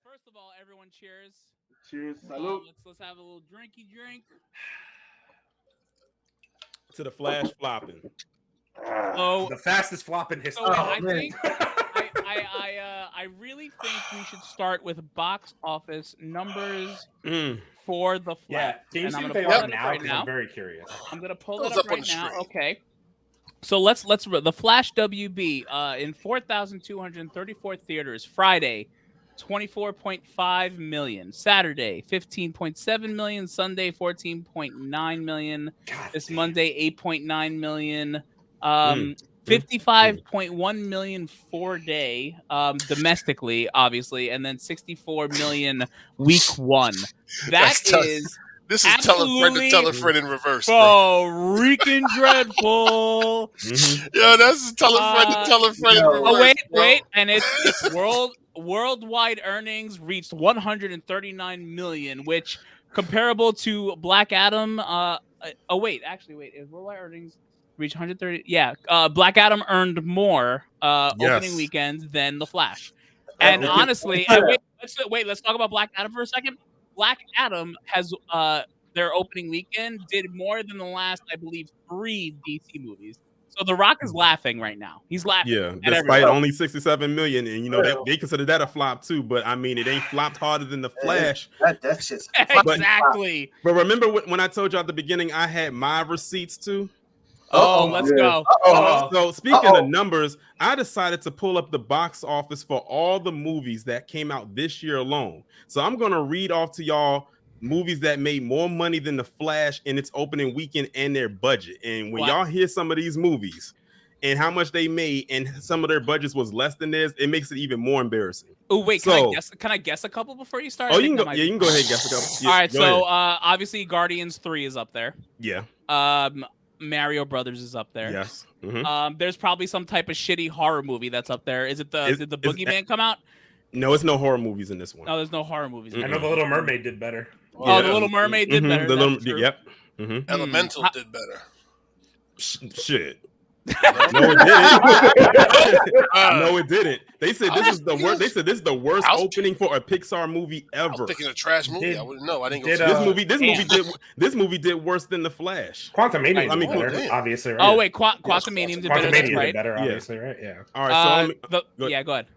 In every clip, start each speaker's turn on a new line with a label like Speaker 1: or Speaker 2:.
Speaker 1: first of all, everyone cheers.
Speaker 2: Cheers. Salute.
Speaker 1: Let's have a little drinky drink.
Speaker 3: To the Flash flopping.
Speaker 1: So
Speaker 4: The fastest flop in history.
Speaker 1: I think I really think we should start with box office numbers for the Flash.
Speaker 4: Yeah, can you
Speaker 1: And
Speaker 4: see
Speaker 1: I'm
Speaker 4: what
Speaker 1: gonna
Speaker 4: they
Speaker 1: pull
Speaker 4: are
Speaker 1: it up
Speaker 4: now?
Speaker 1: right
Speaker 4: 'Cause
Speaker 1: now.
Speaker 4: I'm very curious.
Speaker 1: I'm gonna pull
Speaker 5: Those
Speaker 1: it up
Speaker 5: up on
Speaker 1: right
Speaker 5: the
Speaker 1: now.
Speaker 5: screen.
Speaker 1: Okay. So let's the Flash WB in 4,234 theaters. Friday, 24.5 million. Saturday, 15.7 million. Sunday, 14.9 million. This Monday, 8.9 million. 55.1 million 4-day domestically, obviously, and then 64 million week one.
Speaker 5: This is tell a friend to tell a friend in reverse.
Speaker 1: Oh, freaking dreadful.
Speaker 5: Yeah, that's tell a friend to tell a friend in reverse.
Speaker 1: Oh,
Speaker 5: bro.
Speaker 1: wait, and it's worldwide earnings reached 139 million, which comparable to Black Adam. Is worldwide earnings reached 130? Yeah, Black Adam earned more opening weekends than The Flash. And honestly, let's talk about Black Adam for a second. Black Adam has their opening weekend did more than the last, I believe, 3 DC movies. So The Rock is laughing right now. He's laughing.
Speaker 3: Yeah, despite only 67 million, and they consider that a flop too. But I mean, it ain't flopped harder than The Flash.
Speaker 2: That shit's
Speaker 1: exactly.
Speaker 3: But remember when I told you at the beginning, I had my receipts too.
Speaker 1: Let's go.
Speaker 3: So speaking of numbers, I decided to pull up the box office for all the movies that came out this year alone. So I'm going to read off to y'all movies that made more money than The Flash in its opening weekend and their budget. And when y'all hear some of these movies and how much they made and some of their budgets was less than theirs, it makes it even more embarrassing.
Speaker 1: Oh, wait, can I guess a couple before you start?
Speaker 3: Oh, you can go. Yeah, you can go ahead and guess a couple. Yeah,
Speaker 1: all right, so obviously Guardians 3 is up there.
Speaker 3: Yeah.
Speaker 1: Mario Brothers is up there.
Speaker 3: Yes.
Speaker 1: There's probably some type of shitty horror movie that's up there. Did the Boogeyman come out?
Speaker 3: No, it's no horror movies in this one.
Speaker 1: No, there's no horror movies.
Speaker 4: I know The Little Mermaid did better.
Speaker 1: Oh, The Little Mermaid did better.
Speaker 3: Yep.
Speaker 5: Elemental did better.
Speaker 3: Shit. No, it didn't. No, it didn't. They said this is the worst. They said this is the worst opening for a Pixar movie ever.
Speaker 5: I was thinking a trash movie. I wouldn't know. I didn't go.
Speaker 3: This movie did worse than The Flash.
Speaker 4: Quantumania did better, obviously. Right?
Speaker 1: Oh wait, Quantumania did better. That's right.
Speaker 4: Did better, obviously, right? Yeah.
Speaker 3: All right.
Speaker 1: Go ahead.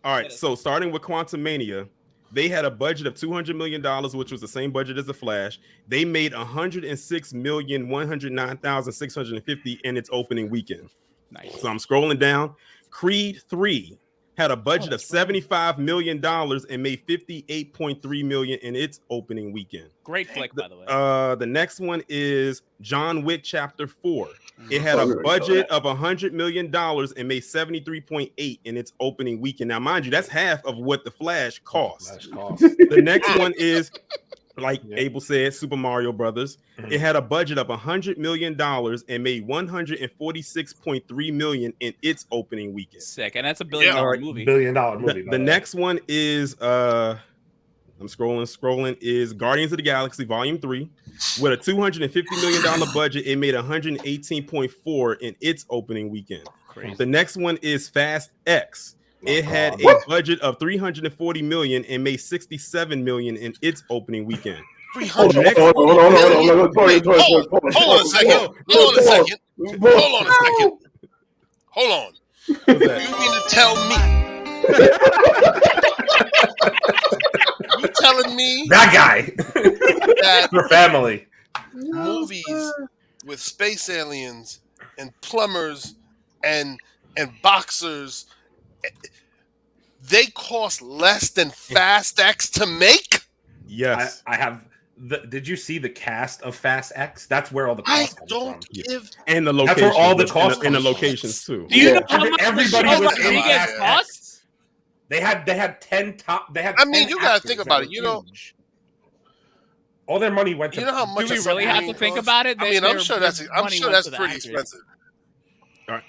Speaker 3: All right. So starting with Quantumania, they had a budget of $200 million, which was the same budget as The Flash. They made $106,109,650 in its opening weekend.
Speaker 1: Nice.
Speaker 3: So I'm scrolling down. Creed 3 had a budget of $75 million and made $58.3 million in its opening weekend.
Speaker 1: Great flick, by the way.
Speaker 3: The next one is John Wick Chapter 4. It had a budget of $100 million and made $73.8 in its opening weekend. Now, mind you, that's half of what The Flash cost. The next one is, like Abel said, Super Mario Brothers. It had a budget of $100 million and made $146.3 million in its opening weekend.
Speaker 1: Sick, and that's a $1 billion movie.
Speaker 4: $1 billion movie.
Speaker 3: The next one is I'm scrolling is Guardians of the Galaxy Volume 3. With a $250 million budget, it made $118.4 in its opening weekend.
Speaker 1: Crazy.
Speaker 3: The next one is Fast X. It had a budget of $340 million and made $67 million in its opening weekend.
Speaker 5: Hold on a second. Hold on. You mean to tell me? You telling me
Speaker 4: that guy
Speaker 5: that
Speaker 4: for family
Speaker 5: movies with space aliens and plumbers and boxers, they cost less than Fast X to make?
Speaker 3: Yes.
Speaker 4: I have. Did you see the cast of Fast X? That's where all the costs come from.
Speaker 3: And the locations.
Speaker 4: That's where all the costs
Speaker 3: and the locations too.
Speaker 1: Do you know how much
Speaker 4: everybody was in Fast
Speaker 1: costs?
Speaker 4: They had 10 top. They had.
Speaker 5: I mean, you gotta think about it. You know,
Speaker 4: all their money went to.
Speaker 5: You know how much
Speaker 1: do we really have to think about it?
Speaker 5: I mean, I'm sure that's pretty expensive.
Speaker 3: All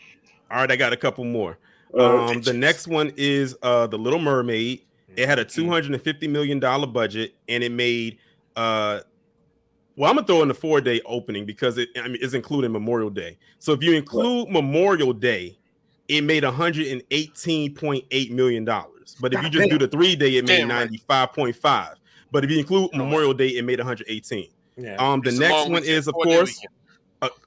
Speaker 3: right, I got a couple more. The next one is The Little Mermaid. It had a $250 million budget, and it made well, I'm gonna throw in the 4-day opening because it's including Memorial Day. So if you include Memorial Day, it made $118.8 million. But if you just do the 3-day, it made
Speaker 5: Damn right.
Speaker 3: 95.5. But if you include Memorial Day, it made 118.
Speaker 4: Yeah.
Speaker 3: The
Speaker 5: It's a
Speaker 3: next
Speaker 5: long
Speaker 3: one
Speaker 5: weekend,
Speaker 3: is, of
Speaker 5: 4-day
Speaker 3: course,
Speaker 5: weekend.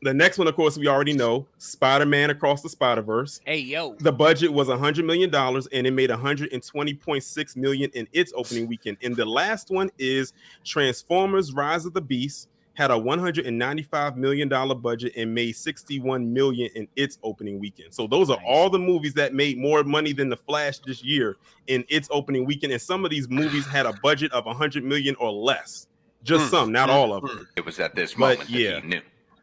Speaker 3: the next one, of course, we already know, Spider-Man Across the Spider-Verse.
Speaker 1: Hey, yo.
Speaker 3: The budget was $100 million, and it made $120.6 million in its opening weekend. And the last one is Transformers: Rise of the Beast. Had a $195 million budget and made $61 million in its opening weekend. So those are all the movies that made more money than The Flash this year in its opening weekend. And some of these movies had a budget of $100 million or less. Just some, not all of them.
Speaker 6: It was at this moment that he knew.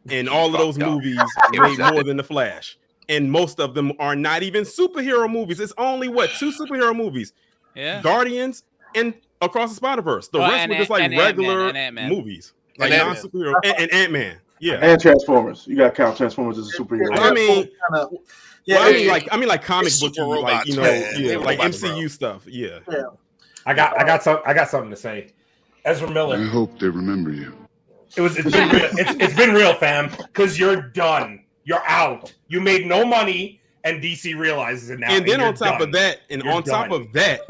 Speaker 3: And all of those movies made more than The Flash. And most of them are not even superhero movies. It's only, 2 superhero movies?
Speaker 1: Yeah.
Speaker 3: Guardians and Across the Spider-Verse. The rest were just like regular movies. Like non-superhero. And Ant-Man. Yeah.
Speaker 2: And Transformers. You got to count Transformers as a superhero.
Speaker 3: I mean, I mean, like comic book,
Speaker 5: super
Speaker 3: like, you know,
Speaker 5: robots, man.
Speaker 3: like
Speaker 5: Robots,
Speaker 3: MCU
Speaker 5: bro.
Speaker 3: stuff. Yeah.
Speaker 4: I got something to say. Ezra Miller.
Speaker 7: I hope they remember you.
Speaker 4: It's been real. It's been real, fam. Because you're done. You're out. You made no money, and DC realizes it now.
Speaker 3: And then on top
Speaker 4: done.
Speaker 3: of that,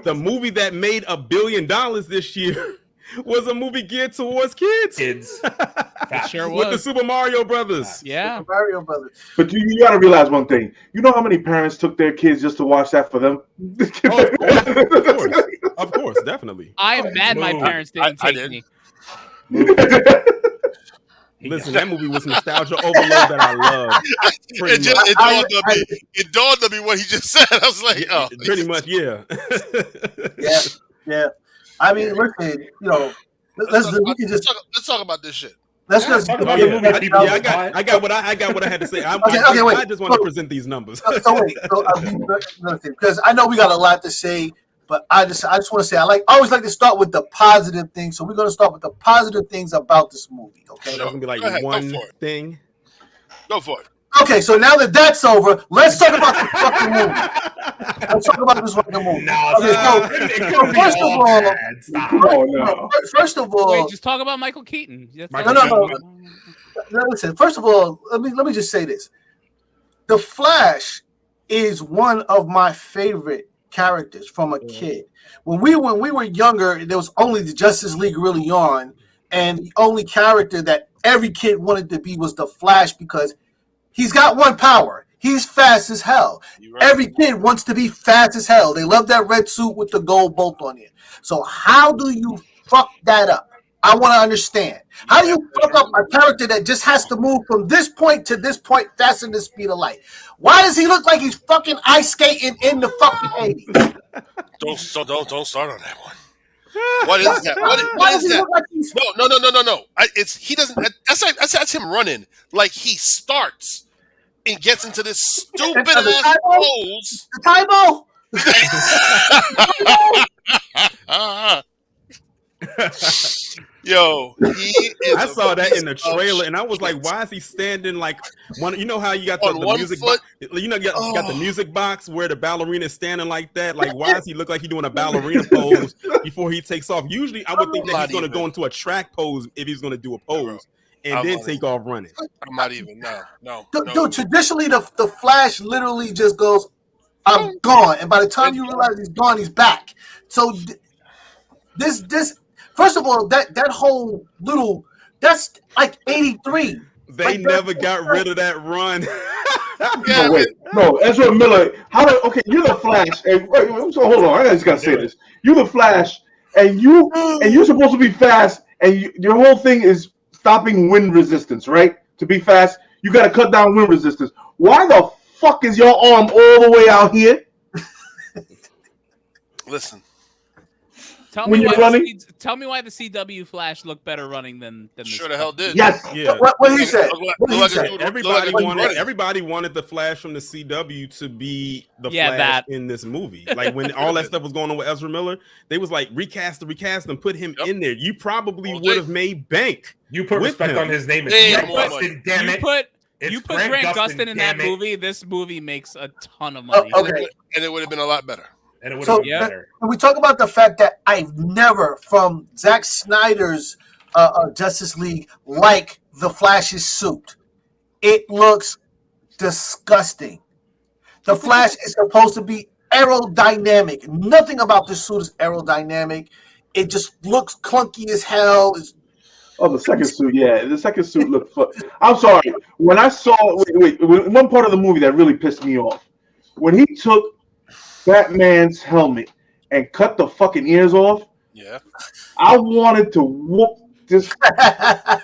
Speaker 3: the movie that made $1 billion this year was a movie geared towards kids.
Speaker 1: It sure was.
Speaker 3: With the Super Mario Brothers.
Speaker 1: Yeah.
Speaker 2: Super Mario Brothers. But you got to realize one thing. You know how many parents took their kids just to watch that for them?
Speaker 3: Of course, definitely.
Speaker 1: I'm mad my parents didn't take me.
Speaker 3: Listen, that movie was nostalgia overload that I love.
Speaker 5: It dawned on me what he just said. I was like, oh.
Speaker 3: Pretty much, yeah.
Speaker 2: Yeah. I mean, listen, you know, let's
Speaker 5: talk about this shit.
Speaker 2: Let's just
Speaker 3: talk about the movie. I got what I had to say. I just want to present these numbers.
Speaker 2: Because I know we got a lot to say, but I just want to say I always like to start with the positive things. So we're going to start with the positive things about this movie. Okay,
Speaker 3: that's gonna be like one thing.
Speaker 5: Go for it.
Speaker 2: Okay, so now that that's over, let's talk about the fucking movie. Let's talk about this fucking movie. First of all,
Speaker 1: wait, just talk about Michael Keaton.
Speaker 2: No. Listen, first of all, let me just say this: The Flash is one of my favorite characters from a kid. When we were younger, there was only the Justice League really on, and the only character that every kid wanted to be was the Flash because he's got one power. He's fast as hell. Right. Every kid wants to be fast as hell. They love that red suit with the gold bolt on it. So how do you fuck that up? I want to understand. How do you fuck up a character that just has to move from this point to this point faster than the speed of light? Why does he look like he's fucking ice skating in the fucking 80s?
Speaker 5: Don't start on that one. What is that? What is that? No. He doesn't. That's him running. Like he starts and gets into this stupid ass pose.
Speaker 2: The
Speaker 5: Yo,
Speaker 3: I saw that in the trailer, and I was like, "Why is he standing like one?" You know how you got the music box? You know, you got the music box where the ballerina is standing like that. Like, why does he look like he's doing a ballerina pose before he takes off? Usually, I would think that he's going to go into a track pose if he's going to do a pose, and then take off running.
Speaker 5: I'm not even. No.
Speaker 2: Dude, traditionally, the Flash literally just goes, "I'm gone," and by the time you realize he's gone, he's back. So this. First of all, that whole little, that's like 83.
Speaker 3: They
Speaker 2: like
Speaker 3: never got rid of that run.
Speaker 2: No, Ezra Miller. You're the Flash. And so hold on, I just gotta say this. You're the Flash, and you're supposed to be fast, and your whole thing is stopping wind resistance, right? To be fast, you gotta cut down wind resistance. Why the fuck is your arm all the way out here?
Speaker 5: Listen.
Speaker 1: Tell me why the CW Flash looked better running than the
Speaker 5: sure the hell did.
Speaker 2: Yes.
Speaker 3: Yeah.
Speaker 2: What he said.
Speaker 3: Everybody wanted the Flash from the CW to be the Flash in this movie. Like when all that stuff was going on with Ezra Miller, they was like recast and put him in there. You probably would have made bank.
Speaker 4: You put respect on his name.
Speaker 1: You put Grant Gustin in that movie. This movie makes a ton of money.
Speaker 2: Okay,
Speaker 5: and it would have been a lot better.
Speaker 4: And it would have been better.
Speaker 2: And we talk about the fact that I've never, from Zack Snyder's Justice League, like the Flash's suit. It looks disgusting. The Flash is supposed to be aerodynamic. Nothing about this suit is aerodynamic. It just looks clunky as hell.
Speaker 7: Oh, the second suit, yeah. The second suit looked fun. I'm sorry. When I saw one part of the movie that really pissed me off. When he took Batman's helmet and cut the fucking ears off,
Speaker 5: yeah,
Speaker 7: I wanted to whoop this.
Speaker 3: I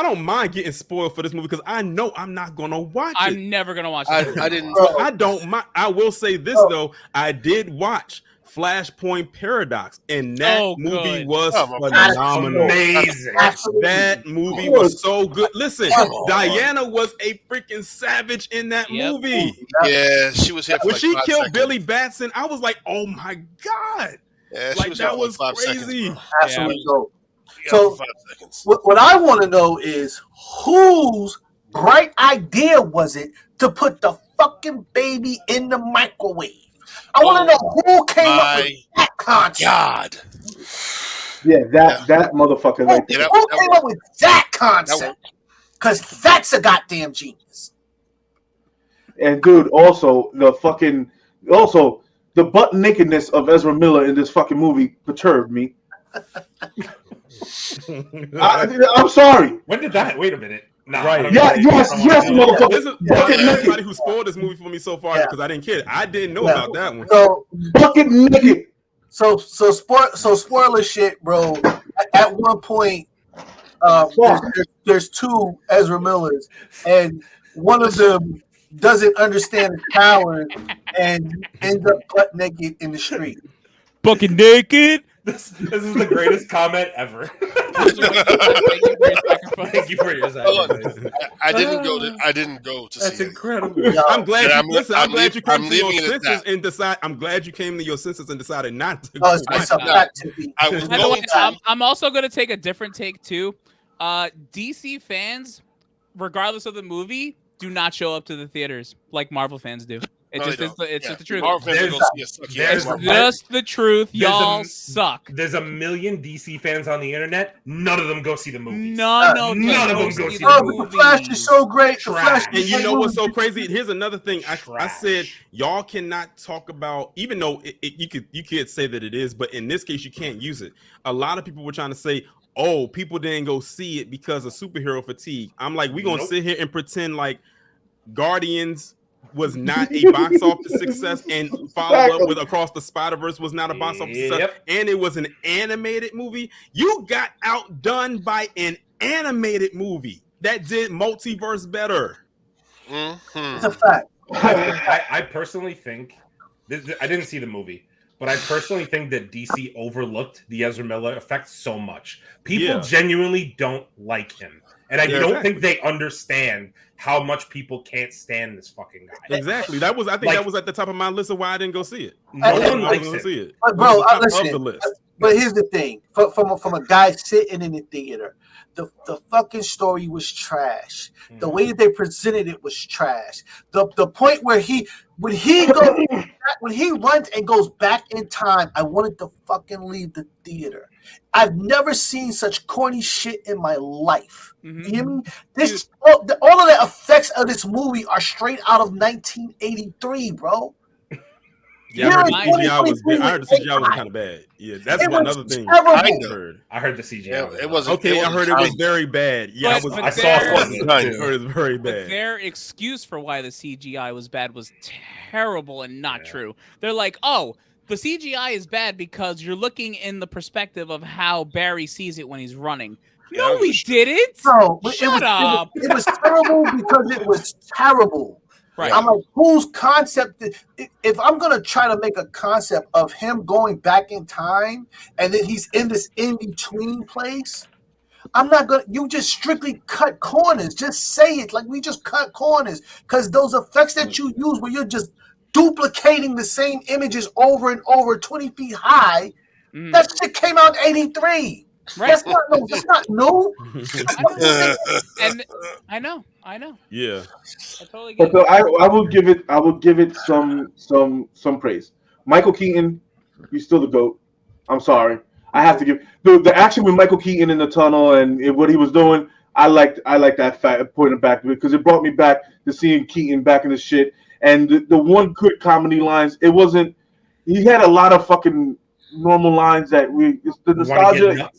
Speaker 3: don't mind getting spoiled for this movie because I know I'm not gonna watch it.
Speaker 1: I'm never gonna watch it.
Speaker 5: I didn't.
Speaker 3: I don't mind. I will say this though. I did watch Flashpoint Paradox, and that movie was phenomenal.
Speaker 4: Amazing.
Speaker 3: That movie was so good. Listen, Diana was a freaking savage in that movie.
Speaker 5: Yeah, she was here for
Speaker 3: when she killed
Speaker 5: seconds.
Speaker 3: Billy Batson. I was like, oh my god.
Speaker 5: Yeah,
Speaker 3: like that was crazy.
Speaker 2: Absolutely dope. So what I want to know is whose bright idea was it to put the fucking baby in the microwave? I want to know who came up with that concept.
Speaker 5: God.
Speaker 7: Yeah, that motherfucker right there.
Speaker 2: Who came up with that concept? Because that's a goddamn genius.
Speaker 7: And dude, also the butt nakedness of Ezra Miller in this fucking movie perturbed me. I'm sorry.
Speaker 4: When did that? Wait a minute. Nah,
Speaker 7: right. Yes, motherfucker.
Speaker 3: This is everybody who spoiled this movie for me so far because I didn't kid. I didn't know about that one.
Speaker 2: So
Speaker 7: bucket naked.
Speaker 2: So spoiler shit, bro. At one point, there's two Ezra Millers, and one of them doesn't understand his power and ends up butt naked in the street.
Speaker 1: Bucket naked.
Speaker 4: This is the greatest comment ever. Thank you for your sacrifice.
Speaker 5: I didn't go to
Speaker 4: That's
Speaker 5: see
Speaker 4: incredible.
Speaker 5: it.
Speaker 3: I'm glad you came to your
Speaker 5: leaving it at
Speaker 3: senses
Speaker 5: that.
Speaker 3: and decide. I'm glad you came to your senses and decided not to.
Speaker 2: It's a fact to be.
Speaker 5: I was
Speaker 1: By the way,
Speaker 5: going to.
Speaker 1: I'm also going to take a different take too. DC fans, regardless of the movie, do not show up to the theaters like Marvel fans do. It's just the truth. Just the truth. Y'all suck.
Speaker 4: There's a million DC fans on the internet. None of them go see the movies.
Speaker 1: None of them
Speaker 4: go see the
Speaker 2: movies. The Flash is so great.
Speaker 3: And you know what's so crazy? Here's another thing. I said y'all cannot talk about, even though you could say that it is, but in this case you can't use it. A lot of people were trying to say, oh, people didn't go see it because of superhero fatigue. I'm like, we're gonna sit here and pretend like Guardians was not a box office success and follow up with Across the Spider-Verse was not a box office success, and it was an animated movie. You got outdone by an animated movie that did multiverse better.
Speaker 2: It's a fact.
Speaker 4: I personally think I didn't see the movie, but I personally think that DC overlooked the Ezra Miller effect so much. People genuinely don't like him. And I don't think they understand how much people can't stand this fucking guy.
Speaker 3: Exactly. That was, I think that was at the top of my list of why I didn't go see it.
Speaker 4: No one likes it.
Speaker 2: Bro, listen. But here's the thing: from a guy sitting in the theater, the fucking story was trash. The way that they presented it was trash. The point where when he runs and goes back in time, I wanted to fucking leave the theater. I've never seen such corny shit in my life. You hear me? All of the effects of this movie are straight out of 1983, bro.
Speaker 3: Yeah, I heard the CGI was kind of bad. Yeah, that's another thing I heard the CGI.
Speaker 5: It was
Speaker 3: okay. I heard it was very bad. Yeah, I saw it. I heard it was very bad.
Speaker 1: But their excuse for why the CGI was bad was terrible and not true. They're like, oh, the CGI is bad because you're looking in the perspective of how Barry sees it when he's running. No, we didn't.
Speaker 2: No,
Speaker 1: Shut up.
Speaker 2: It was terrible because it was terrible.
Speaker 1: Right.
Speaker 2: I'm like, whose concept? If I'm gonna try to make a concept of him going back in time and then he's in this in between place, I'm not gonna. You just strictly cut corners. Just say it like we just cut corners because those effects that you use where you're just duplicating the same images over and over 20 feet high. That shit came out in 83. Right. That's not new.
Speaker 1: And I know.
Speaker 3: Yeah.
Speaker 1: I totally get
Speaker 7: it. I will give it some praise. Michael Keaton, he's still the GOAT. I'm sorry. I have to give the action with Michael Keaton in the tunnel and what he was doing. I like that fact pointing back because it brought me back to seeing Keaton back in the shit. And the one good comedy lines, it wasn't. He had a lot of fucking normal lines that it's the nostalgia.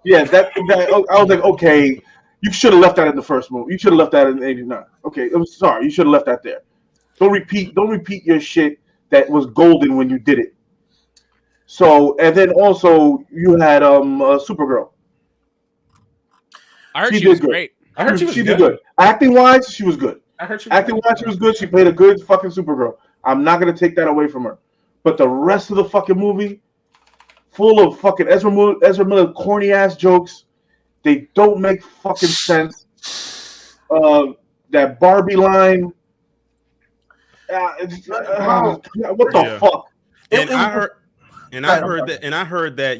Speaker 7: Yeah, that I was like, okay, you should have left that in the first movie. You should have left that in '89. Okay, I'm sorry, you should have left that there. Don't repeat your shit that was golden when you did it. So, and then also you had Supergirl.
Speaker 1: I heard she was
Speaker 7: good.
Speaker 1: Great.
Speaker 4: I heard she was
Speaker 7: did good. Acting wise, she was good.
Speaker 4: I heard she
Speaker 7: was good. She played a good fucking Supergirl. I'm not gonna take that away from her. But the rest of the fucking movie, full of fucking Ezra Miller corny ass jokes. They don't make fucking sense. That Barbie line. What the fuck?
Speaker 3: And I heard that I heard they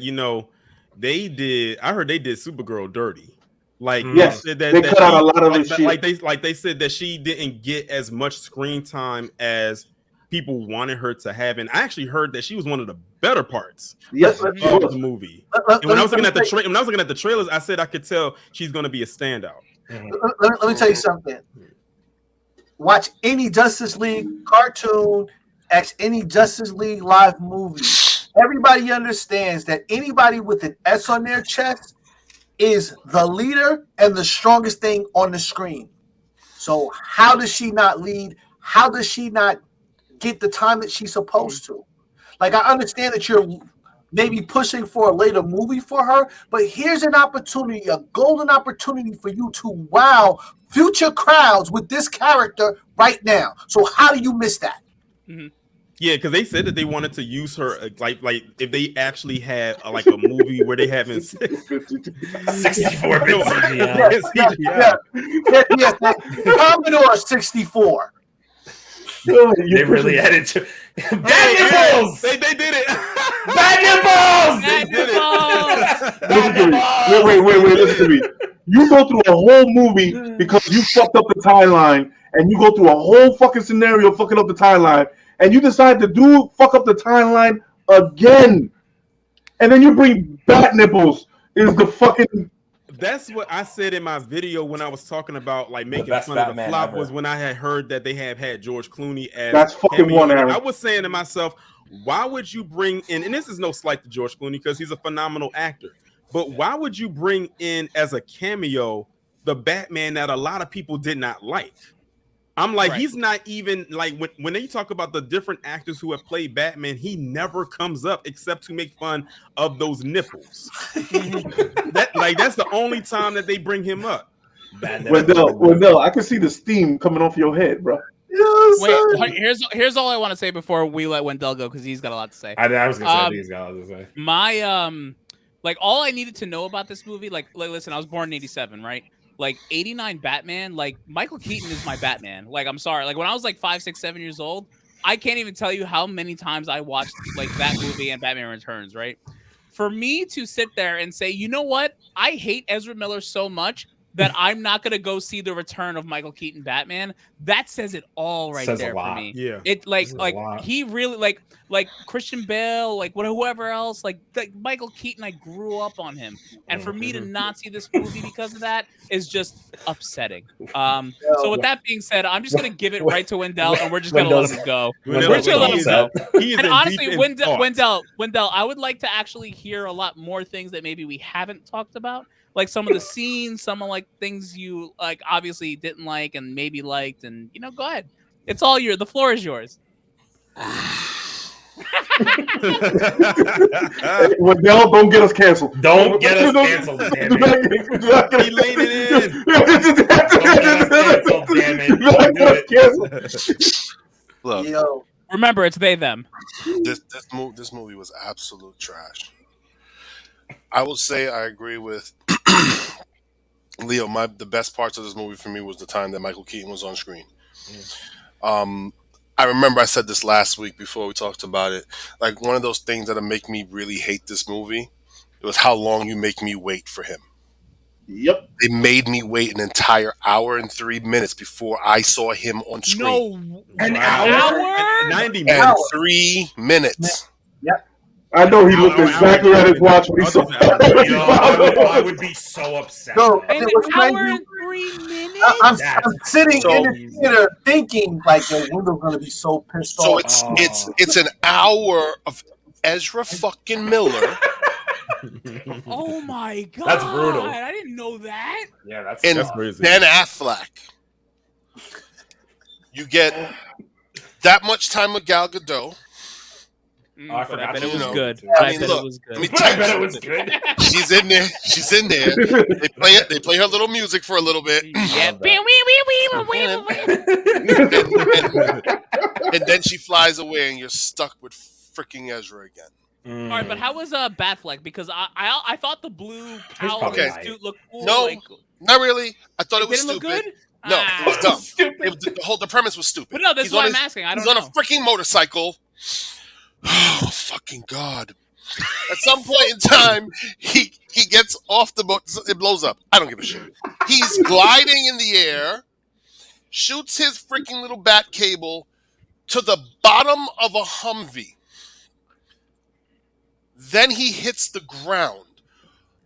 Speaker 3: did Supergirl dirty. Like
Speaker 7: yes, they cut out a lot of the shit.
Speaker 3: Like they said that she didn't get as much screen time as people wanted her to have, and I actually heard that she was one of the better parts of the movie. And when I was looking at the trailers, I said I could tell she's going to be a standout.
Speaker 2: Let me tell you something. Watch any Justice League cartoon, any Justice League live movie. Everybody understands that anybody with an S on their chest is the leader and the strongest thing on the screen. So how does she not lead? How does she not get the time that she's supposed to? Like, I understand that you're maybe pushing for a later movie for her, but here's an opportunity, a golden opportunity for you to wow future crowds with this character right now. So how do you miss that?
Speaker 3: Mm-hmm. Yeah, because they said that they wanted to use her like if they actually had like a movie where they having
Speaker 4: 64-bit
Speaker 2: Commodore 64.
Speaker 4: They really had it to bad nipples.
Speaker 3: They did it.
Speaker 4: Bad
Speaker 7: nipples. Wait, listen to me. You go through a whole movie because you fucked up the timeline, and you go through a whole fucking scenario fucking up the timeline, and you decide to fuck up the timeline again, and then you bring bat nipples. Is the fucking
Speaker 3: That's what I said in my video when I was talking about like making fun of the flop was when I had heard that they have had George Clooney as
Speaker 7: that's fucking one.
Speaker 3: I was saying to myself, why would you bring in? And this is no slight to George Clooney because he's a phenomenal actor, but why would you bring in as a cameo the Batman that a lot of people did not like? I'm like, right. He's not even like when they talk about the different actors who have played Batman, he never comes up except to make fun of those nipples. That's the only time that they bring him up.
Speaker 7: Wendell, I can see the steam coming off your head, bro.
Speaker 1: Wait, here's all I want to say before we let Wendell go because he's got a lot to say.
Speaker 4: I was gonna say he's got a lot to say.
Speaker 1: My like all I needed to know about this movie, like listen, I was born in '87, right? Like 89 Batman, like Michael Keaton is my Batman. Like, I'm sorry. Like when I was like 5, 6, 7 years old, I can't even tell you how many times I watched like that movie and Batman Returns, right? For me to sit there and say, you know what? I hate Ezra Miller so much that I'm not going to go see the return of Michael Keaton Batman. That says it all right there for me.
Speaker 3: Yeah.
Speaker 1: It like he really like Christian Bale, like whoever else, like Michael Keaton, I grew up on him. And for me to not see this movie because of that is just upsetting. So with that being said, I'm just going to give it right to Wendell and we're just going to let him go. We're just going to let him go. And honestly, Wendell, I would like to actually hear a lot more things that maybe we haven't talked about. Like some of the scenes, some of like things you like obviously didn't like and maybe liked, and go ahead. It's all yours. The floor is yours.
Speaker 7: Wendell, don't get us canceled.
Speaker 4: Don't get us canceled. Damn it.
Speaker 3: He laid it in.
Speaker 5: Look,
Speaker 1: remember, it's they them.
Speaker 5: This movie was absolute trash. I will say I agree with Leo. The best parts of this movie for me was the time that Michael Keaton was on screen. I remember I said this last week before we talked about it. Like one of those things that'll make me really hate this movie, it was how long you make me wait for him.
Speaker 7: Yep.
Speaker 5: They made me wait an entire hour and 3 minutes before I saw him on screen.
Speaker 1: No, an hour?
Speaker 3: 90 minutes.
Speaker 5: And 3 minutes.
Speaker 2: Yep.
Speaker 7: I know he looked exactly at his watch when he saw
Speaker 4: I would be so upset.
Speaker 2: No,
Speaker 1: An hour and 3 minutes.
Speaker 2: I'm sitting in the theater thinking like the window's gonna be so pissed
Speaker 5: So
Speaker 2: off.
Speaker 5: it's an hour of Ezra fucking Miller.
Speaker 1: Oh my god,
Speaker 4: That's brutal.
Speaker 1: I didn't know that.
Speaker 4: Yeah, that's
Speaker 3: crazy.
Speaker 5: Ben Affleck. You get that much time with Gal Gadot.
Speaker 4: I forgot.
Speaker 1: I bet it was
Speaker 5: know,
Speaker 1: good.
Speaker 5: I mean, look, let me tell
Speaker 4: I
Speaker 5: you
Speaker 4: bet it was good.
Speaker 5: She's in there. She's in there. They play her little music for a little bit.
Speaker 1: Yeah.
Speaker 5: And then she flies away, and you're stuck with freaking Ezra again.
Speaker 1: All right, but how was Batfleck? Because I thought the blue cowl
Speaker 5: Okay.
Speaker 1: suit looked cool.
Speaker 5: No,
Speaker 1: like,
Speaker 5: not really. I thought it was
Speaker 1: didn't
Speaker 5: stupid.
Speaker 1: look good.
Speaker 5: No, it was dumb.
Speaker 4: Stupid.
Speaker 5: The premise was stupid.
Speaker 1: But no, that's
Speaker 5: He's
Speaker 1: why
Speaker 5: on
Speaker 1: I'm asking. I don't
Speaker 5: He's
Speaker 1: know.
Speaker 5: on a freaking motorcycle. Oh, fucking God. At some point in time, he gets off the boat. It blows up. I don't give a shit. He's gliding in the air, shoots his freaking little bat cable to the bottom of a Humvee. Then he hits the ground.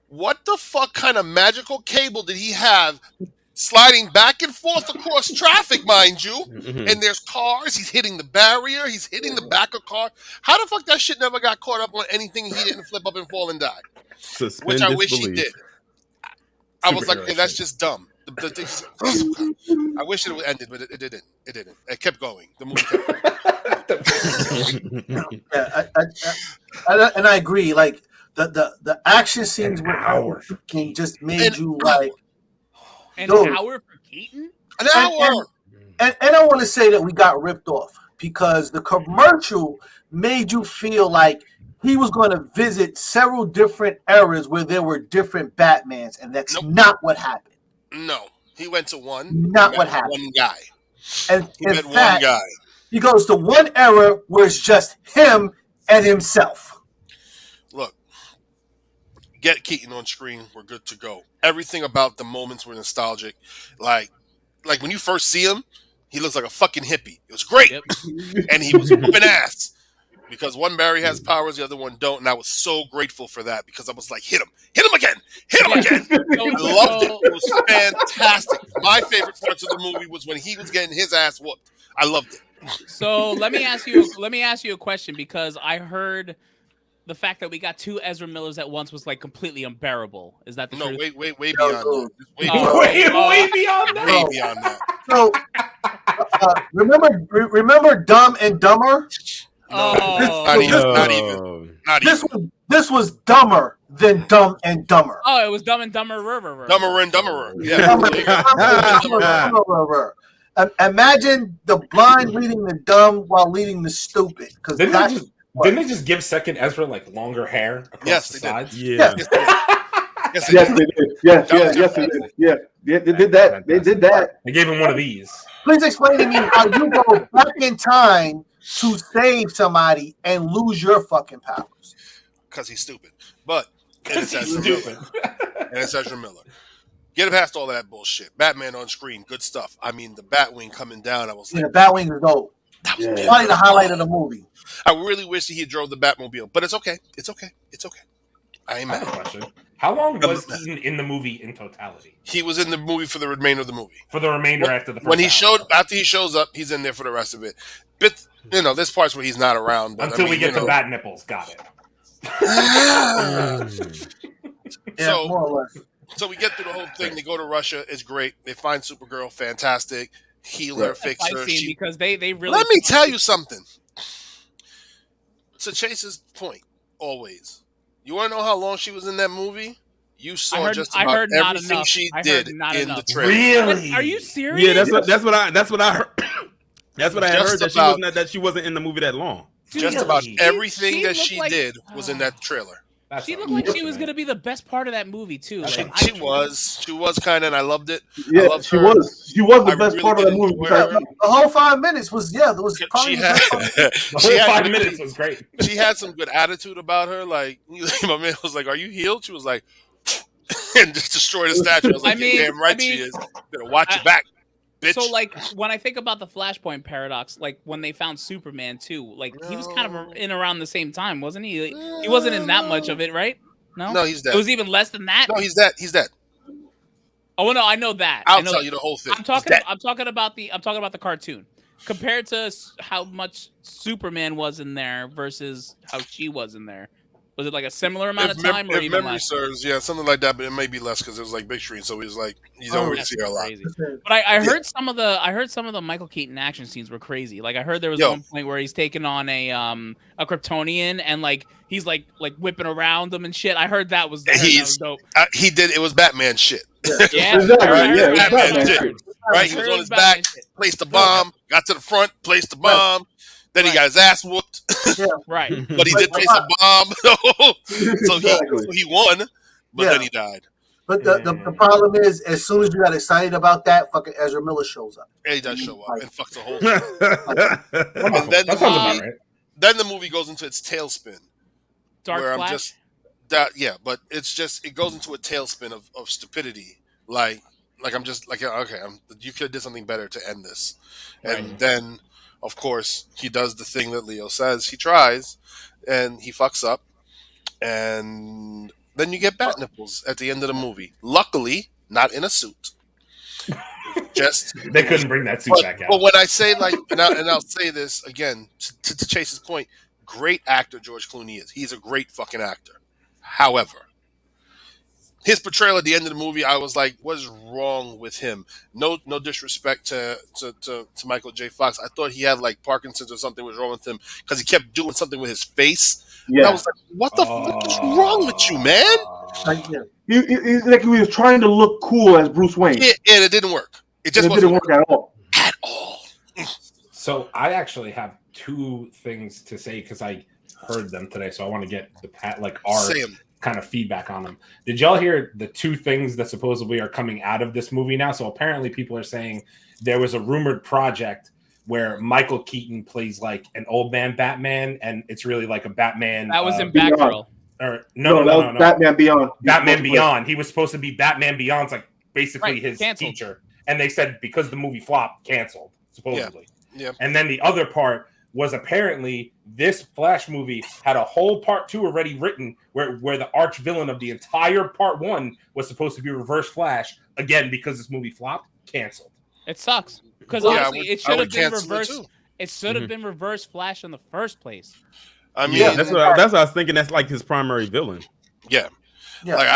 Speaker 5: What the fuck kind of magical cable did he have sliding back and forth across traffic, mind you? And there's cars. He's hitting the barrier. He's hitting the back of car. How the fuck that shit never got caught up on anything he didn't flip up and fall and die? Which I wish he did. I was like, yeah, that's just dumb. I wish it would ended, but it didn't. It didn't. It kept going. The movie kept going.
Speaker 2: Yeah, and I agree. Like the action scenes with Keaton just made you like
Speaker 1: an hour for Keaton.
Speaker 5: An hour.
Speaker 2: And I want to say that we got ripped off because the commercial made you feel like he was going to visit several different eras where there were different Batmans, and that's not what happened.
Speaker 5: No, he went to one.
Speaker 2: Not what happened.
Speaker 5: One guy.
Speaker 2: And
Speaker 5: He
Speaker 2: in
Speaker 5: met
Speaker 2: fact,
Speaker 5: one guy.
Speaker 2: he goes to one era where it's just him and himself.
Speaker 5: Look, get Keaton on screen. We're good to go. Everything about the moments were nostalgic. Like when you first see him, he looks like a fucking hippie. It was great.
Speaker 1: Yep.
Speaker 5: And he was whooping ass. Because one Barry has powers, the other one don't. And I was so grateful for that because I was like, hit him again. I loved it. It was fantastic. My favorite parts of the movie was when he was getting his ass whooped. I loved it.
Speaker 1: So let me ask you a question because I heard the fact that we got two Ezra Millers at once was like completely unbearable. Is that the truth?
Speaker 5: Way beyond that.
Speaker 4: Way beyond that.
Speaker 5: Way beyond that.
Speaker 2: So remember Dumb and Dumber?
Speaker 5: Not even.
Speaker 2: This was dumber than Dumb and Dumber.
Speaker 1: Oh, it was Dumb and Dumber.
Speaker 5: Dumberer and Dumberer. Yeah.
Speaker 2: Dumberer. Imagine the blind leading the dumb while leading the stupid.
Speaker 4: Didn't they just give second Ezra like longer hair across the sides?
Speaker 3: Yeah.
Speaker 7: Yes, they did. Yes, they did. Yeah, they did that. They did that.
Speaker 4: They gave him one of these.
Speaker 2: Please explain to me how you go back in time to save somebody and lose your fucking powers.
Speaker 5: Because he's stupid. But it's Ezra Miller. Get past all of that bullshit. Batman on screen, good stuff. I mean, the Batwing coming down, I was like,
Speaker 2: the Batwing is dope. Probably the highlight of the movie.
Speaker 5: I really wish that he drove the Batmobile, but it's okay. I ain't mad.
Speaker 4: I have a question. How long was Keaton in the movie in totality?
Speaker 5: He was in the movie for the remainder of the movie.
Speaker 4: For the remainder after the first
Speaker 5: after he shows up, he's in there for the rest of it. But there's parts where he's not around. But,
Speaker 4: until we get to bat nipples. Got it.
Speaker 2: Yeah, more or less.
Speaker 5: So we get through the whole thing. They go to Russia. It's great. They find Supergirl. Fantastic. Heal her, fix her.
Speaker 1: Because they really.
Speaker 5: Let me tell you something. To Chase's point, always. You want to know how long she was in that movie? You saw just about everything she did in the trailer.
Speaker 4: Really?
Speaker 1: Are you serious?
Speaker 3: Yeah, that's what I heard. That's what I heard that she wasn't in the movie that long.
Speaker 5: Just about everything that she did was in that trailer.
Speaker 1: She looked like she was going to be the best part of that movie too.
Speaker 5: She was kind of, and I loved it.
Speaker 7: Yeah, she was. She was the best part of the movie.
Speaker 2: The whole 5 minutes was probably
Speaker 5: she had
Speaker 4: 5 minutes was great.
Speaker 5: She had some good attitude about her. Like my man was like, "Are you healed?" She was like, and just destroyed the statue. I was like, "Damn right she is. Better watch your back." bitch.
Speaker 1: So, like, when I think about the Flashpoint paradox, like when they found Superman too, like he was kind of in around the same time, wasn't he? He wasn't in that much of it, right?
Speaker 5: No, he's dead.
Speaker 1: It was even less than that.
Speaker 5: No, he's dead. He's dead.
Speaker 1: Oh no, I know that.
Speaker 5: I'll tell you the whole thing.
Speaker 1: I'm talking about the cartoon compared to how much Superman was in there versus how she was in there. Was it like a similar amount of time, or
Speaker 5: if
Speaker 1: even
Speaker 5: memory
Speaker 1: less?
Speaker 5: serves, yeah, something like that, but it may be less because it was like big screen, so he was like you don't really see her a lot.
Speaker 1: Crazy. But I heard some of the Michael Keaton action scenes were crazy. Like I heard there was one point where he's taking on a Kryptonian and like he's like whipping around them and shit. I heard that was dope.
Speaker 5: He did. It was Batman shit.
Speaker 1: Yeah,
Speaker 7: exactly.
Speaker 5: Batman shit. Right, he was on his back, placed the bomb, got to the front, placed the bomb. Then he got his ass whooped.
Speaker 1: Right.
Speaker 5: But he did place the bomb. so he won, but then he died.
Speaker 2: But the problem is, as soon as you got excited about that, fucking Ezra Miller shows up.
Speaker 5: Yeah, he does show up and fucks the whole thing. And then the movie goes into its tailspin.
Speaker 1: Dark
Speaker 5: where
Speaker 1: Flash?
Speaker 5: I'm just but it goes into a tailspin of stupidity. Like I'm just like, okay, you could have did something better to end this. And then of course, he does the thing that Leo says. He tries, and he fucks up, and then you get bat nipples at the end of the movie. Luckily, not in a suit. Just
Speaker 4: they couldn't bring that suit back out.
Speaker 5: But when I say and I'll say this again to Chase's point, great actor George Clooney is. He's a great fucking actor. However, his portrayal at the end of the movie, I was like, what is wrong with him? No disrespect to Michael J. Fox. I thought he had like Parkinson's or something was wrong with him because he kept doing something with his face. Yeah. And I was like, what the fuck is wrong with you, man?
Speaker 7: He's like he was trying to look cool as Bruce Wayne.
Speaker 5: Yeah, and it didn't work. It just
Speaker 7: didn't work at all.
Speaker 5: At all.
Speaker 4: So I actually have two things to say because I heard them today. So I want to get our kind of feedback on them. Did y'all hear the two things that supposedly are coming out of this movie now? So apparently people are saying there was a rumored project where Michael Keaton plays like an old man Batman, and it's really like a Batman.
Speaker 1: That was in Batgirl.
Speaker 4: Or no.
Speaker 7: Batman Beyond.
Speaker 4: Batman Beyond. He was supposed to be Batman Beyond's like basically his
Speaker 1: canceled.
Speaker 4: teacher. And they said because the movie flopped, canceled, supposedly.
Speaker 5: Yeah.
Speaker 4: And then the other part was apparently this Flash movie had a whole part 2 already written where the arch villain of the entire part 1 was supposed to be Reverse Flash. Again, because this movie flopped, canceled.
Speaker 1: It sucks. Because honestly, it should have been reverse. It should have been Reverse Flash in the first place.
Speaker 5: I mean,
Speaker 3: that's what I was thinking. That's like his primary villain.
Speaker 5: Yeah. Like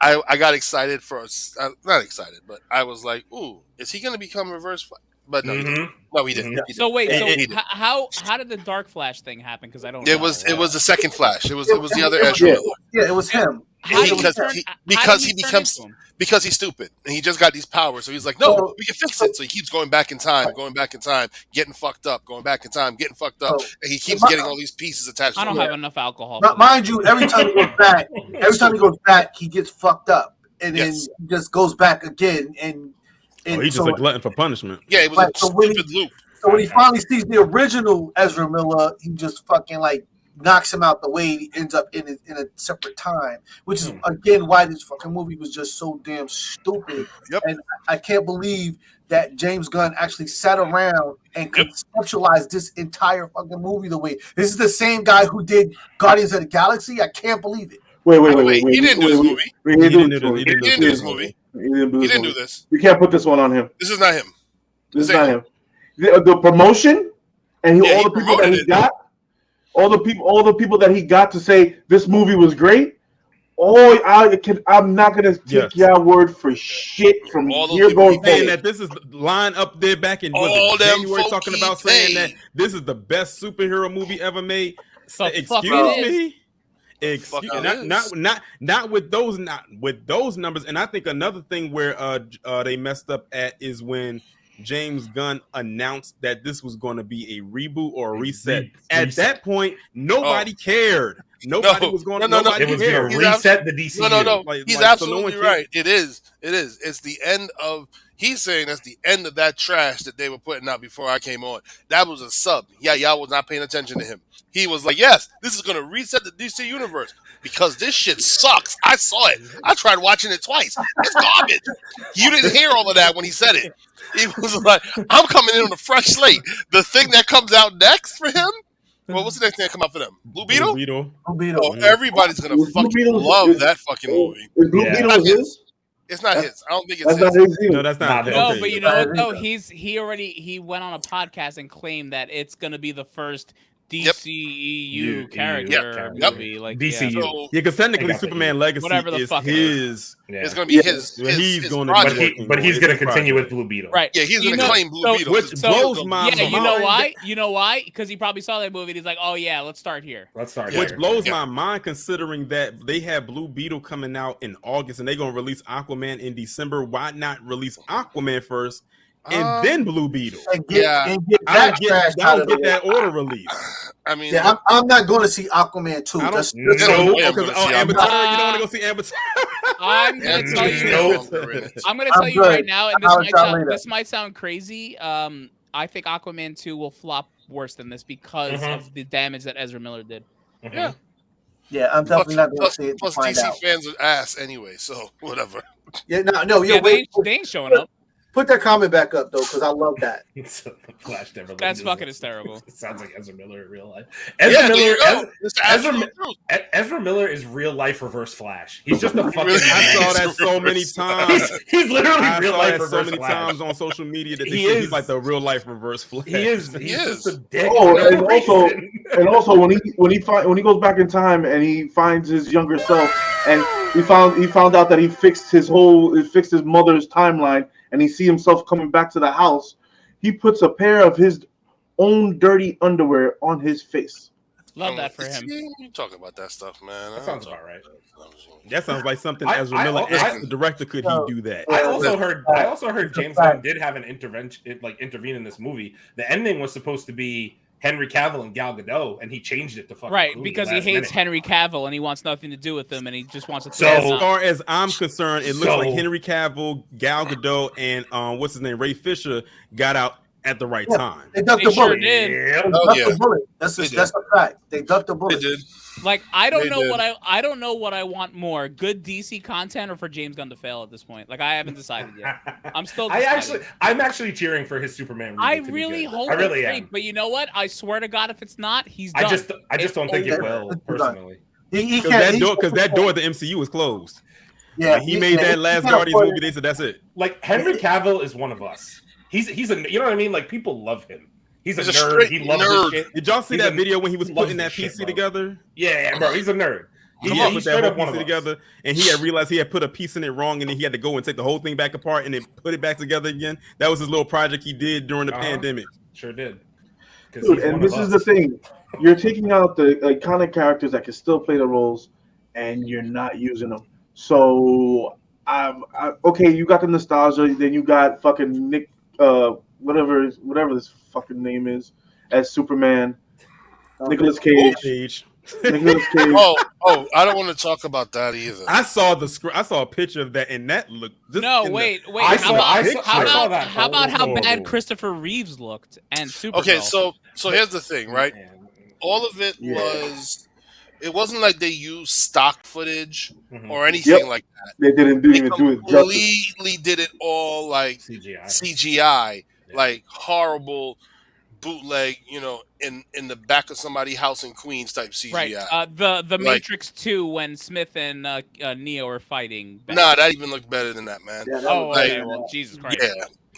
Speaker 5: I got excited not excited, but I was like, ooh, is he going to become Reverse Flash? But no, he didn't. No, he didn't.
Speaker 1: So wait, how did the Dark Flash thing happen? Because I don't.
Speaker 5: It was the second Flash. It was the other Ezra Miller.
Speaker 2: Yeah, it was him.
Speaker 5: Because he's stupid and he just got these powers, so he's like, no, we can fix it. So he keeps going back in time, getting fucked up, going back in time, getting fucked up, and he keeps getting all these pieces attached.
Speaker 1: I don't have enough alcohol.
Speaker 2: Mind you, every time he goes back, he gets fucked up, and then he just goes back again, and
Speaker 3: he's just a glutton for punishment.
Speaker 5: Yeah, it was a stupid loop.
Speaker 2: So when he finally sees the original Ezra Miller, he just fucking knocks him out the way. He ends up in a separate time, which is again why this fucking movie was just so damn stupid.
Speaker 5: Yep.
Speaker 2: And I can't believe that James Gunn actually sat around and conceptualized this entire fucking movie the way. This is the same guy who did Guardians of the Galaxy. I can't believe it.
Speaker 7: Wait.
Speaker 5: He didn't do this movie.
Speaker 7: He didn't
Speaker 5: do this.
Speaker 7: We can't put this one on him.
Speaker 5: This is not him.
Speaker 7: This is not him. The promotion and all the people that he got. All the people that he got to say this movie was great. I'm not gonna take your word for shit from here going
Speaker 3: saying that this is line up there back in January talking about saying that this is the best superhero movie ever made. Excuse me. Not with those numbers. And I think another thing where they messed up at is when James Gunn announced that this was going to be a reboot or a reset. At that point, nobody cared. Nobody was going to. Nobody
Speaker 4: it was going to reset the DCU.
Speaker 5: No. He's absolutely right. It is. It's the end of. He's saying that's the end of that trash that they were putting out before I came on. That was a sub. Yeah, y'all was not paying attention to him. He was like, yes, this is going to reset the DC universe because this shit sucks. I saw it. I tried watching it twice. It's garbage. You didn't hear all of that when he said it. He was like, I'm coming in on a fresh slate. The thing that comes out next for him, well, what's the next thing that come out for them? Blue Beetle?
Speaker 2: Blue
Speaker 5: Oh,
Speaker 2: Beetle.
Speaker 5: everybody's going to fucking love that fucking movie.
Speaker 7: Is Blue Beetle his?
Speaker 5: It's not his. I don't think it's
Speaker 7: That's
Speaker 5: his.
Speaker 7: not his either.
Speaker 3: No, that's not.
Speaker 1: No,
Speaker 3: okay.
Speaker 1: but you know what though? He went on a podcast and claimed that it's gonna be the first DCEU character movie, like
Speaker 4: DCU.
Speaker 1: Yeah.
Speaker 5: So,
Speaker 3: Yeah, because technically
Speaker 4: Exactly.
Speaker 3: Superman Legacy
Speaker 1: Whatever the
Speaker 3: is
Speaker 1: fuck it
Speaker 3: his.
Speaker 5: it's going to be his
Speaker 3: He's going to
Speaker 5: project.
Speaker 3: be
Speaker 4: But he's going to
Speaker 3: It's
Speaker 4: continue
Speaker 3: his
Speaker 4: with Blue Beetle.
Speaker 1: Right.
Speaker 5: Yeah, he's going to claim Blue Beetle.
Speaker 3: Which blows my
Speaker 1: Yeah, you know
Speaker 3: mind.
Speaker 1: why? You know why? Because he probably saw that movie and he's like, oh yeah, let's start here.
Speaker 4: Let's start.
Speaker 3: Which
Speaker 4: here.
Speaker 3: blows
Speaker 5: Yeah.
Speaker 3: my mind considering that they have Blue Beetle coming out in August and they're going to release Aquaman in December. Why not release Aquaman first and then Blue Beetle?
Speaker 2: And get
Speaker 3: I
Speaker 2: that trash
Speaker 3: don't
Speaker 2: out of
Speaker 3: get
Speaker 2: the way.
Speaker 3: that order released.
Speaker 5: I mean,
Speaker 2: Yeah, I'm not going to see Aquaman 2.
Speaker 3: I don't
Speaker 2: That's
Speaker 3: know.
Speaker 5: I'm
Speaker 3: Because
Speaker 5: gonna see
Speaker 3: Amber
Speaker 5: Aquaman.
Speaker 3: Turner, you don't want to go see Amber Turner?
Speaker 1: I'm gonna
Speaker 5: Andrew
Speaker 1: tell
Speaker 5: is
Speaker 1: you.
Speaker 5: no longer in it.
Speaker 1: I'm gonna
Speaker 2: I'm
Speaker 1: tell you
Speaker 2: good.
Speaker 1: right now, and
Speaker 2: I'll tell later.
Speaker 1: this might sound crazy. I think Aquaman 2 will flop worse than this because of the damage that Ezra Miller did.
Speaker 5: Yeah.
Speaker 2: Yeah, I'm definitely not going to see it to
Speaker 5: Plus,
Speaker 2: find
Speaker 5: DC
Speaker 2: out.
Speaker 5: fans are ass anyway, so whatever.
Speaker 2: Yeah, no,
Speaker 1: Yeah,
Speaker 2: wait.
Speaker 1: they ain't showing up.
Speaker 2: Put that comment back up, though, because I love that.
Speaker 4: Flash never
Speaker 1: That's
Speaker 4: loses.
Speaker 1: fucking hysterical.
Speaker 4: It sounds like Ezra Miller in real life.
Speaker 5: Yeah, there you go. It's the absolute truth.
Speaker 4: Ezra Miller is real life Reverse Flash. He's just a fucking.
Speaker 5: Really?
Speaker 3: I saw that so many times.
Speaker 4: He's literally
Speaker 3: I
Speaker 4: real
Speaker 3: saw
Speaker 4: life
Speaker 3: that
Speaker 4: Reverse
Speaker 3: so many
Speaker 4: Flash.
Speaker 3: times on social media that they
Speaker 4: He
Speaker 3: say
Speaker 4: is.
Speaker 3: he's like the real life Reverse Flash.
Speaker 4: He is.
Speaker 5: He
Speaker 4: He's
Speaker 5: is.
Speaker 4: just a dick.
Speaker 7: Oh,
Speaker 4: for no
Speaker 7: and
Speaker 4: reason.
Speaker 7: also when he goes back in time and he finds his younger self and he found out that he fixed his mother's timeline and he see himself coming back to the house, he puts a pair of his own dirty underwear on his face.
Speaker 1: Love that for him.
Speaker 5: You talk about that stuff, man.
Speaker 4: That sounds about right.
Speaker 3: That sounds like something
Speaker 4: I-
Speaker 3: Ezra
Speaker 4: I-
Speaker 3: Miller
Speaker 4: I-
Speaker 3: asked the director. Could he do that?
Speaker 4: I also heard James Gunn did have an intervene in this movie. The ending was supposed to be Henry Cavill and Gal Gadot, and he changed it to fucking
Speaker 1: Right,
Speaker 4: Clooney
Speaker 1: because he
Speaker 4: last
Speaker 1: hates
Speaker 4: minute.
Speaker 1: Henry Cavill and he wants nothing to do with him and he just wants to
Speaker 4: So-
Speaker 1: throw
Speaker 3: As
Speaker 1: him out.
Speaker 3: far as I'm concerned, it looks
Speaker 4: So-
Speaker 3: like Henry Cavill, Gal Gadot, and what's his name, Ray Fisher, got out at the right
Speaker 2: Yeah.
Speaker 3: time.
Speaker 2: They ducked
Speaker 1: They
Speaker 2: the
Speaker 1: sure
Speaker 2: bullet.
Speaker 1: did.
Speaker 4: Yep.
Speaker 2: They
Speaker 5: Oh,
Speaker 2: ducked
Speaker 5: yeah.
Speaker 2: the bullet. That's
Speaker 5: They
Speaker 2: a fact. They ducked the
Speaker 5: They
Speaker 2: bullet.
Speaker 5: did.
Speaker 1: Like I don't
Speaker 5: They
Speaker 1: know
Speaker 5: did.
Speaker 1: what I want more, good DC content or for James Gunn to fail at this point. Like I haven't decided yet. I'm still deciding.
Speaker 4: I'm actually cheering for his Superman. Movie
Speaker 1: I
Speaker 4: to be
Speaker 1: really
Speaker 4: good.
Speaker 1: hope
Speaker 4: I really
Speaker 1: it's
Speaker 4: am.
Speaker 1: great, but you know what? I swear to God, if it's not, he's done.
Speaker 4: I just don't think it
Speaker 2: over.
Speaker 4: will personally.
Speaker 2: He
Speaker 3: Because
Speaker 2: can't.
Speaker 3: that door at the MCU is closed.
Speaker 2: Yeah,
Speaker 3: When he made that last
Speaker 2: can't
Speaker 3: Guardians
Speaker 2: afford
Speaker 3: movie, they said that's it.
Speaker 4: Like Henry Cavill is one of us. He's a, you know what I mean? Like people love him. He's a
Speaker 5: He's a
Speaker 4: nerd.
Speaker 5: straight
Speaker 4: He loves
Speaker 5: nerd.
Speaker 4: this shit.
Speaker 3: Did y'all see
Speaker 4: He's
Speaker 3: that
Speaker 4: a-
Speaker 3: video when he was
Speaker 4: loves
Speaker 3: putting that
Speaker 4: this shit,
Speaker 3: PC
Speaker 4: bro.
Speaker 3: together?
Speaker 4: Yeah, bro. He's a nerd.
Speaker 3: He
Speaker 4: He's
Speaker 3: put
Speaker 4: straight
Speaker 3: that
Speaker 4: up
Speaker 3: whole
Speaker 4: one of
Speaker 3: PC
Speaker 4: us.
Speaker 3: together, and he had realized he had put a piece in it wrong, and then he had to go and take the whole thing back apart and then put it back together again. That was his little project he did during the pandemic.
Speaker 4: Sure did. 'Cause
Speaker 7: Dude,
Speaker 4: he's
Speaker 7: and
Speaker 4: one
Speaker 7: this
Speaker 4: of
Speaker 7: is the
Speaker 4: us.
Speaker 7: thing. You're taking out the iconic characters that can still play the roles, and you're not using them. So, okay, you got the nostalgia. Then you got fucking Nick, whatever this fucking name is, as Superman. Nicolas Cage. Nicolas Cage.
Speaker 5: Oh, I don't want to talk about that either.
Speaker 3: I saw a picture of that, and that looked. Just
Speaker 1: No,
Speaker 3: in
Speaker 1: wait.
Speaker 4: I
Speaker 1: How
Speaker 4: saw
Speaker 1: about
Speaker 4: that
Speaker 1: how about how
Speaker 3: horrible.
Speaker 1: bad Christopher Reeves looked and Supergirl?
Speaker 5: Okay, so here's the thing, right?
Speaker 4: Man.
Speaker 5: All of it was. It wasn't like they used stock footage
Speaker 4: Mhm.
Speaker 5: or anything
Speaker 7: Yep.
Speaker 5: like that.
Speaker 7: They didn't
Speaker 5: They
Speaker 7: even do it justice.
Speaker 5: completely did it all like
Speaker 4: CGI.
Speaker 5: CGI,
Speaker 4: Yeah.
Speaker 5: like horrible bootleg, in the back of somebody's house in Queens type CGI.
Speaker 1: right. The
Speaker 5: Like-
Speaker 1: Matrix 2 when Smith and Neo are fighting.
Speaker 5: Nah, that even looked better than that, man.
Speaker 2: Yeah, that
Speaker 1: Oh,
Speaker 2: was-
Speaker 1: okay. Well, Jesus Christ.
Speaker 5: Yeah.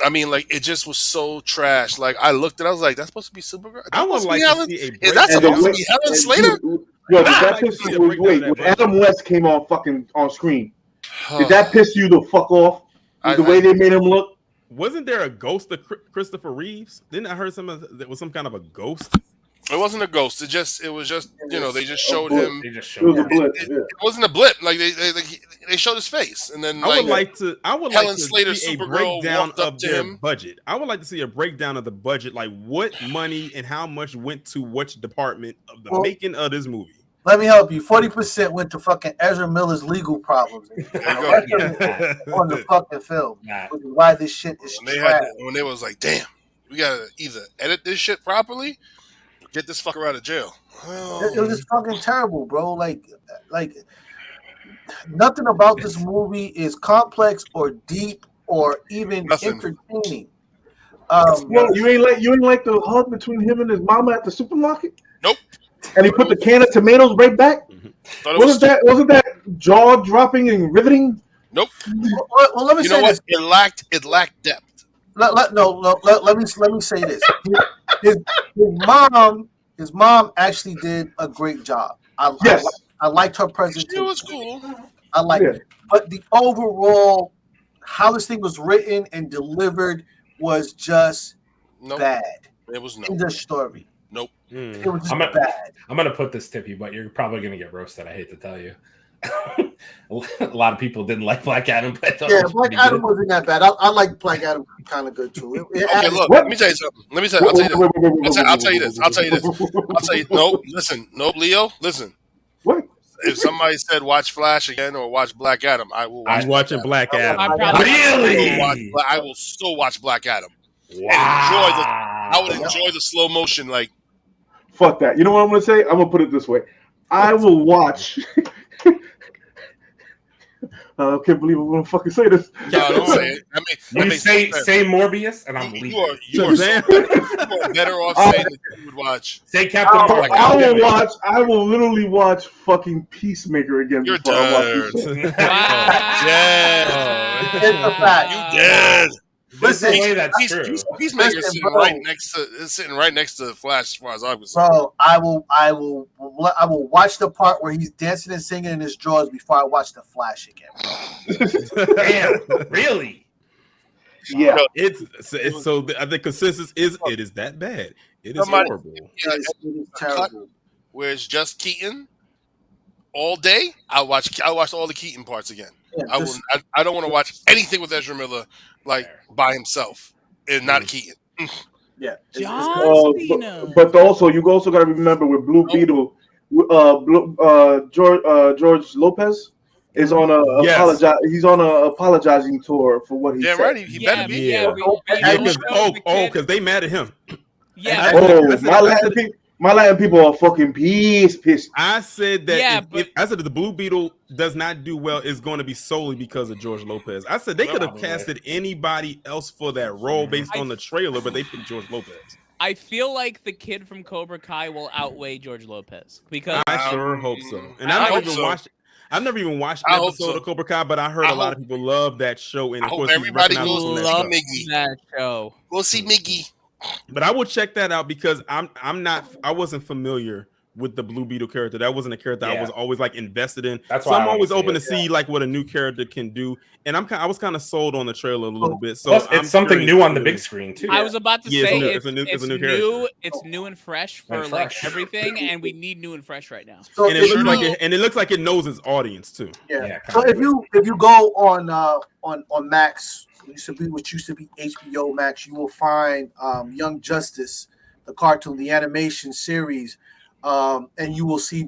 Speaker 5: I mean, like, it just was so trash. Like, I looked at it, I was like, that's supposed to be Supergirl?
Speaker 3: I would like to see a
Speaker 5: Is that
Speaker 3: breakdown.
Speaker 5: supposed to
Speaker 7: And
Speaker 5: be Helen
Speaker 7: and
Speaker 5: Slater?
Speaker 7: dude, yo, did
Speaker 3: I'd
Speaker 7: that
Speaker 3: like to
Speaker 7: piss
Speaker 3: see
Speaker 7: you?
Speaker 3: a breakdown
Speaker 7: Wait,
Speaker 3: of that
Speaker 7: when
Speaker 3: version.
Speaker 7: Adam West came on screen, did that piss you the fuck off?
Speaker 5: I-
Speaker 7: The way they made him look?
Speaker 3: Wasn't there a ghost of Christopher Reeves? Didn't I heard there was some kind of a ghost?
Speaker 5: It wasn't a ghost. It was just, they just showed him.
Speaker 4: They just
Speaker 7: It
Speaker 4: showed
Speaker 7: was a
Speaker 4: him.
Speaker 7: blip.
Speaker 5: It
Speaker 7: Yeah.
Speaker 5: wasn't a blip. Like they showed his face, and then
Speaker 3: I would like to
Speaker 5: Helen Slater,
Speaker 3: see a
Speaker 5: Supergirl
Speaker 3: breakdown
Speaker 5: walked up
Speaker 3: of
Speaker 5: to
Speaker 3: their
Speaker 5: him.
Speaker 3: budget. I would like to see a breakdown of the budget, like what money and how much went to which department of the
Speaker 2: Well-
Speaker 3: making of this movie.
Speaker 2: Let me help you. 40% went to fucking Ezra Miller's legal problems. On the fucking film. Which is why this shit is trash.
Speaker 5: When they was like, damn, we gotta either edit this shit properly or get this fucker out of jail.
Speaker 2: It was just fucking terrible, bro. Like nothing about this movie is complex or deep or even entertaining.
Speaker 7: You ain't like the hug between him and his mama at the supermarket?
Speaker 5: Nope.
Speaker 7: And he put the can of tomatoes right back. Wasn't that jaw dropping and riveting?
Speaker 5: Nope.
Speaker 2: Well, let me say this.
Speaker 5: It lacked depth.
Speaker 2: Let me say this. His mom actually did a great job. I liked her presentation.
Speaker 5: She was cool.
Speaker 2: I liked it. But the overall, how this thing was written and delivered was just bad.
Speaker 5: It was
Speaker 2: in the story.
Speaker 5: Nope.
Speaker 2: It was just bad.
Speaker 4: I'm gonna put this to you, but you're probably gonna get roasted. I hate to tell you. A lot of people didn't like Black Adam. But
Speaker 2: Black Adam wasn't that bad. I like Black Adam kind of good too.
Speaker 5: Okay, look. Let me tell you something. I'll tell you this. No, listen. No, Leo. Listen.
Speaker 7: What?
Speaker 5: If somebody said watch Flash again or watch Black Adam, I will.
Speaker 3: I'm watching Black Adam.
Speaker 5: Really? I will still watch Black Adam. Wow. I would enjoy the slow motion. Like,
Speaker 7: fuck that. You know what I'm gonna say? I'm gonna put it this way. I will watch. I can't believe I'm gonna fucking say this.
Speaker 5: No, don't say it.
Speaker 4: You say Morbius, and I'm leaving.
Speaker 5: You are better off saying that you would watch.
Speaker 4: Say Captain Marvel.
Speaker 7: I will literally watch fucking Peacemaker again.
Speaker 5: You're
Speaker 7: before I
Speaker 5: dead.
Speaker 7: watch this.
Speaker 5: It's
Speaker 2: a fact.
Speaker 5: You dead.
Speaker 4: Listen,
Speaker 5: Peacemaker is sitting right next to Flash, as far as I'm concerned.
Speaker 2: Bro, I will watch the part where he's dancing and singing in his drawers before I watch the Flash again.
Speaker 4: Damn, really?
Speaker 7: Yeah,
Speaker 3: it's so the consensus is it is that bad. It is horrible.
Speaker 2: It is terrible.
Speaker 5: Where it's just Keaton all day. I watch all the Keaton parts again. Yeah, I don't want to watch anything with Ezra Miller by himself and not Keaton.
Speaker 2: Yeah,
Speaker 7: but also you also got to remember with Blue Beetle, George Lopez is on He's on a apologizing tour for what he said.
Speaker 5: Right. He better be.
Speaker 3: Because they mad at him.
Speaker 7: Yeah. My Latin people are fucking pissed.
Speaker 3: I said that I said that the Blue Beetle does not do well is going to be solely because of George Lopez. I said they could have casted anybody else for that role based on the trailer, but they picked George Lopez.
Speaker 1: I feel like the kid from Cobra Kai will outweigh George Lopez because
Speaker 3: I sure hope so. And I've never even watched an episode of Cobra Kai, but I heard a lot of people love that show. And of course,
Speaker 5: everybody goes
Speaker 3: to
Speaker 5: love that
Speaker 1: show.
Speaker 5: Go see Miggy.
Speaker 3: But I will check that out because I wasn't familiar with the Blue Beetle character. That wasn't a character I was always like invested in. So I'm always open to see like what a new character can do. And I was kind of sold on the trailer a little bit. So
Speaker 4: it's something new on the big screen too.
Speaker 1: I was about to say it's
Speaker 3: new.
Speaker 1: It's new and fresh for like everything, and we need new and fresh right now.
Speaker 3: So it looks like it knows its audience too.
Speaker 2: Yeah. So if you go on Max, which used to be HBO Max, you will find Young Justice, the cartoon, the animation series, and you'll see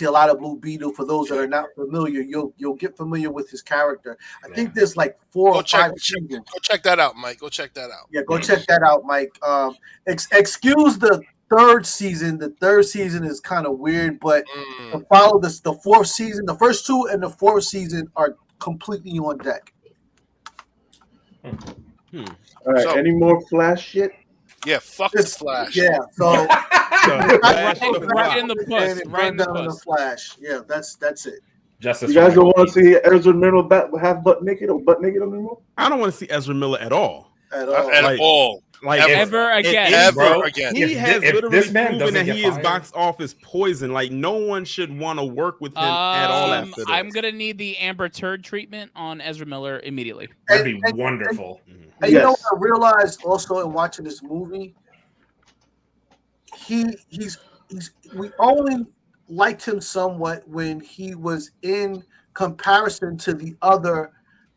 Speaker 2: a lot of Blue Beetle. For those that are not familiar, you'll get familiar with his character. I think there's like 4 or 5 seasons.
Speaker 5: Go check that out, Mike. Go check that out.
Speaker 2: Yeah, go check that out, Mike. Excuse the 3rd season. The 3rd season is kind of weird, but to follow the 4th season, the first 2 and the 4th season are completely on deck.
Speaker 7: All right, any more Flash shit?
Speaker 5: Yeah, fuck this Flash.
Speaker 2: Yeah, so
Speaker 1: right in the puss, right in the
Speaker 2: Flash. Yeah, that's it.
Speaker 7: You guys don't want to see Ezra Miller half butt naked anymore?
Speaker 3: I don't want to see Ezra Miller at all.
Speaker 5: At all.
Speaker 1: Like ever again.
Speaker 3: He has literally proven that he is box office poison. Like no one should want to work with him at all after this.
Speaker 1: I'm gonna need the Amber Turd treatment on Ezra Miller immediately.
Speaker 4: That'd be wonderful.
Speaker 2: And you know what I realized also in watching this movie? We only liked him somewhat when he was in comparison to the other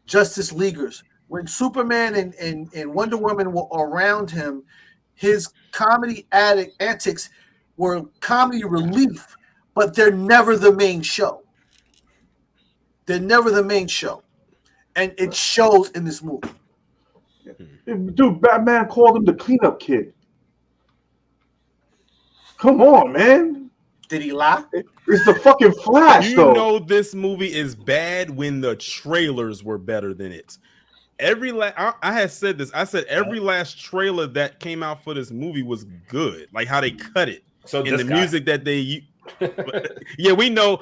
Speaker 2: Justice Leaguers. When Superman and Wonder Woman were around him, his comedy antics were comedy relief. but they're never the main show. They're never the main show, and it shows in this movie.
Speaker 7: Dude, Batman called him the cleanup kid. Come on, man.
Speaker 2: Did he lie?
Speaker 7: It's the fucking Flash,
Speaker 3: You
Speaker 7: though.
Speaker 3: know this movie is bad when the trailers were better than it. I had said this. I said every last trailer that came out for this movie was good. Like how they cut it.
Speaker 4: So
Speaker 3: and the music that they yeah, we know.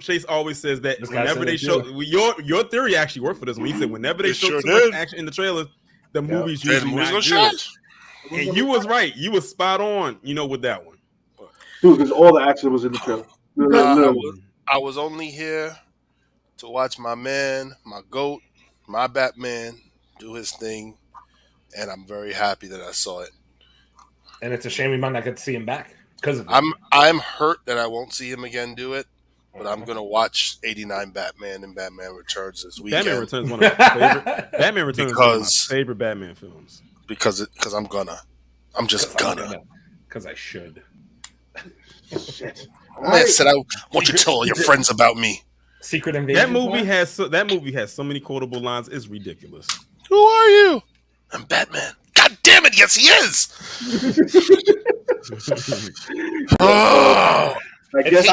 Speaker 3: Chase always says that whenever they show your theory actually worked for this one. He said whenever they show too much action in the trailers, the movie's usually not good. And you was right. You was spot on, with that one.
Speaker 7: Dude, because all the action was in the trailer.
Speaker 5: I was only here to watch my man, my GOAT, my Batman do his thing, and I'm very happy that I saw it.
Speaker 4: And it's a shame we might not get to see him back because of it.
Speaker 5: I'm hurt that I won't see him again do it, but I'm gonna watch '89 Batman and Batman Returns this weekend.
Speaker 3: Batman Returns one of my favorite. Batman Returns is one of my favorite Batman films.
Speaker 5: Because I'm just gonna.
Speaker 4: Because I should.
Speaker 7: Shit.
Speaker 5: Man said I want you to tell all your friends about me.
Speaker 4: Secret Invasion.
Speaker 3: That movie has so many quotable lines. It's ridiculous.
Speaker 5: Who are you? I'm Batman. God damn it! Yes, he is. Oh,
Speaker 7: I guess